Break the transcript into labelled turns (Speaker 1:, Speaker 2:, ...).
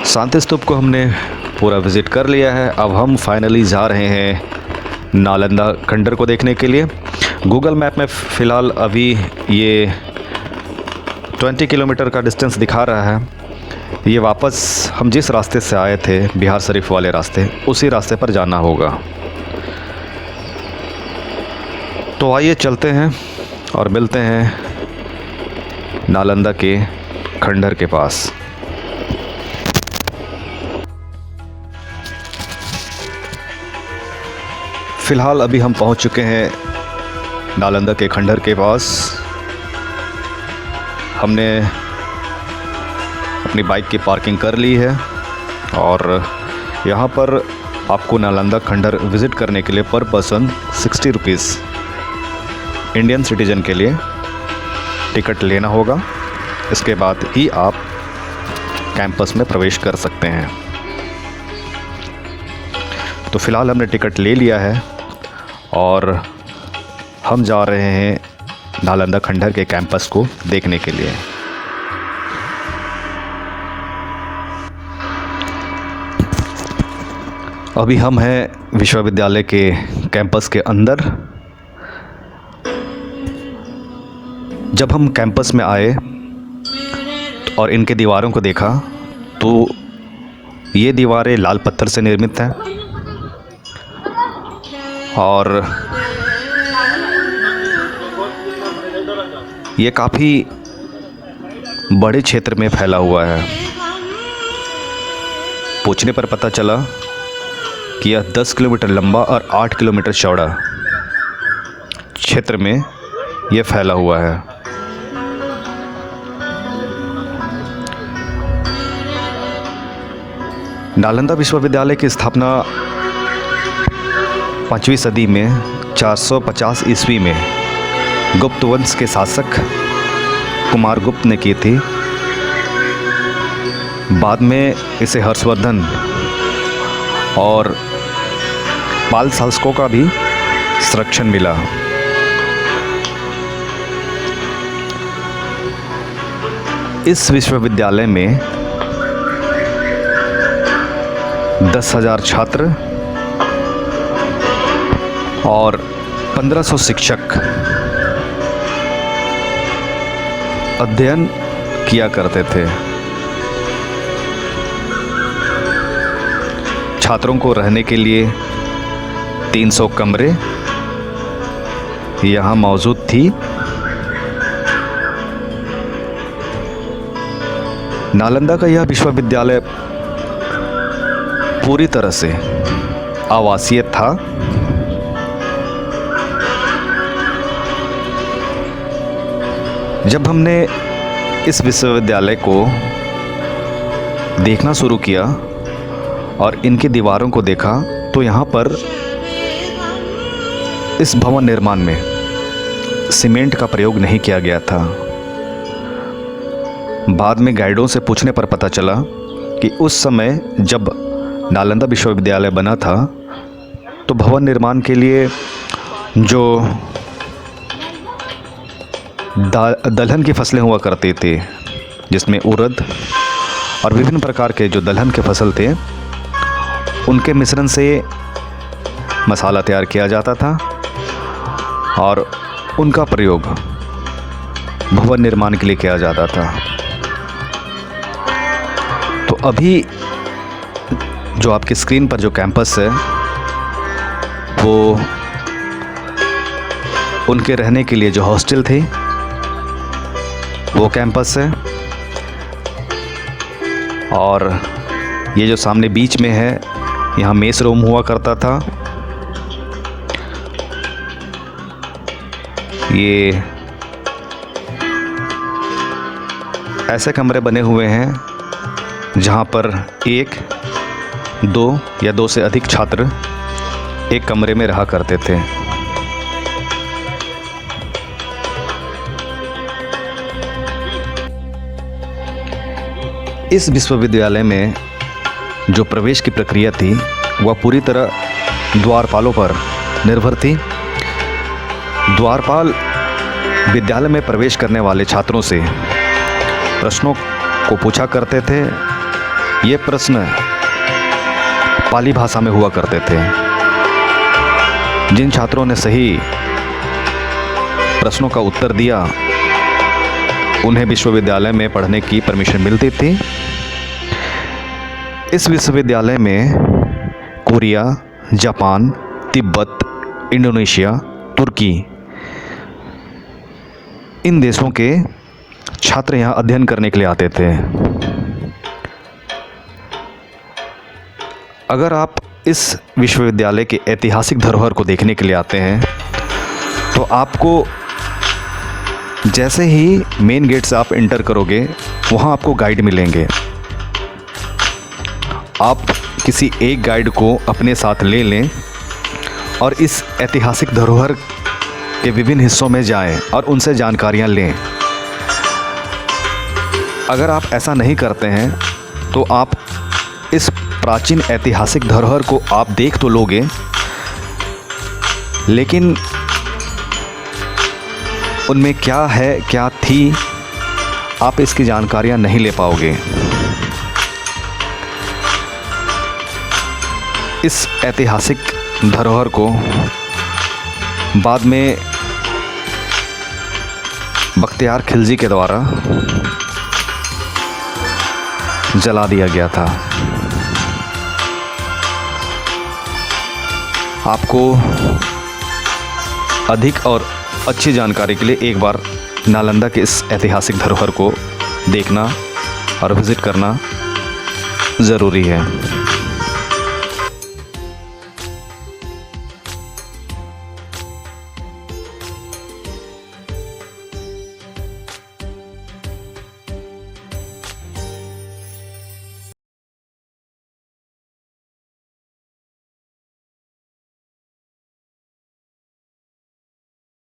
Speaker 1: शांति स्तूप को हमने पूरा विज़िट कर लिया है। अब हम फाइनली जा रहे हैं नालंदा खंडर को देखने के लिए। गूगल मैप में फ़िलहाल अभी ये 20 किलोमीटर का डिस्टेंस दिखा रहा है। ये वापस हम जिस रास्ते से आए थे, बिहार शरीफ वाले रास्ते, उसी रास्ते पर जाना होगा। तो आइए चलते हैं और मिलते हैं नालंदा के खंडर के पास। फ़िलहाल अभी हम पहुंच चुके हैं नालंदा के खंडर के पास। हमने अपनी बाइक की पार्किंग कर ली है और यहाँ पर आपको नालंदा खंडर विज़िट करने के लिए पर पर्सन 60 रुपीज़ इंडियन सिटीज़न के लिए टिकट लेना होगा। इसके बाद ही आप कैंपस में प्रवेश कर सकते हैं। तो फ़िलहाल हमने टिकट ले लिया है और हम जा रहे हैं नालंदा खंडर के कैंपस को देखने के लिए। अभी हम हैं विश्वविद्यालय के कैंपस के अंदर। जब हम कैंपस में आए और इनके दीवारों को देखा तो ये दीवारें लाल पत्थर से निर्मित हैं और ये काफ़ी बड़े क्षेत्र में फैला हुआ है। पूछने पर पता चला कि यह 10 किलोमीटर लंबा और 8 किलोमीटर चौड़ा क्षेत्र में यह फैला हुआ है। नालंदा विश्वविद्यालय की स्थापना 5वीं सदी में 450 ईस्वी में गुप्त वंश के शासक कुमारगुप्त ने की थी। बाद में इसे हर्षवर्धन और पाल शासकों का भी संरक्षण मिला। इस विश्वविद्यालय में 10,000 छात्र और 1500 शिक्षक अध्ययन किया करते थे। छात्रों को रहने के लिए 300 कमरे यहाँ मौजूद थी। नालंदा का यह विश्वविद्यालय पूरी तरह से आवासीय था। जब हमने इस विश्वविद्यालय को देखना शुरू किया और इनकी दीवारों को देखा तो यहाँ पर इस भवन निर्माण में सीमेंट का प्रयोग नहीं किया गया था। बाद में गाइडों से पूछने पर पता चला कि उस समय जब नालंदा विश्वविद्यालय बना था तो भवन निर्माण के लिए जो दलहन की फसलें हुआ करती थी, जिसमें उड़द और विभिन्न प्रकार के जो दलहन के फसल थे, उनके मिश्रण से मसाला तैयार किया जाता था और उनका प्रयोग भवन निर्माण के लिए किया जाता था। तो अभी जो आपकी स्क्रीन पर जो कैंपस है वो उनके रहने के लिए जो हॉस्टल थे वो कैंपस है। और ये जो सामने बीच में है, यहाँ मेस रूम हुआ करता था। ये ऐसे कमरे बने हुए हैं जहाँ पर 1, 2 या 2 से अधिक छात्र एक कमरे में रहा करते थे। इस विश्वविद्यालय में जो प्रवेश की प्रक्रिया थी वह पूरी तरह द्वारपालों पर निर्भर थी। द्वारपाल विद्यालय में प्रवेश करने वाले छात्रों से प्रश्नों को पूछा करते थे। ये प्रश्न पाली भाषा में हुआ करते थे। जिन छात्रों ने सही प्रश्नों का उत्तर दिया उन्हें विश्वविद्यालय में पढ़ने की परमिशन मिलती थी। इस विश्वविद्यालय में कोरिया, जापान, तिब्बत, इंडोनेशिया, तुर्की इन देशों के छात्र यहाँ अध्ययन करने के लिए आते थे। अगर आप इस विश्वविद्यालय के ऐतिहासिक धरोहर को देखने के लिए आते हैं तो आपको जैसे ही मेन गेट से आप एंटर करोगे वहाँ आपको गाइड मिलेंगे। आप किसी एक गाइड को अपने साथ ले लें और इस ऐतिहासिक धरोहर के विभिन्न हिस्सों में जाएं और उनसे जानकारियां लें। अगर आप ऐसा नहीं करते हैं तो आप इस प्राचीन ऐतिहासिक धरोहर को आप देख तो लोगे, लेकिन उनमें क्या है, क्या थी, आप इसकी जानकारियां नहीं ले पाओगे। इस ऐतिहासिक धरोहर को बाद में बख्तियार खिलजी के द्वारा जला दिया गया था। आपको अधिक और अच्छी जानकारी के लिए एक बार नालंदा के इस ऐतिहासिक धरोहर को देखना और विज़िट करना ज़रूरी है।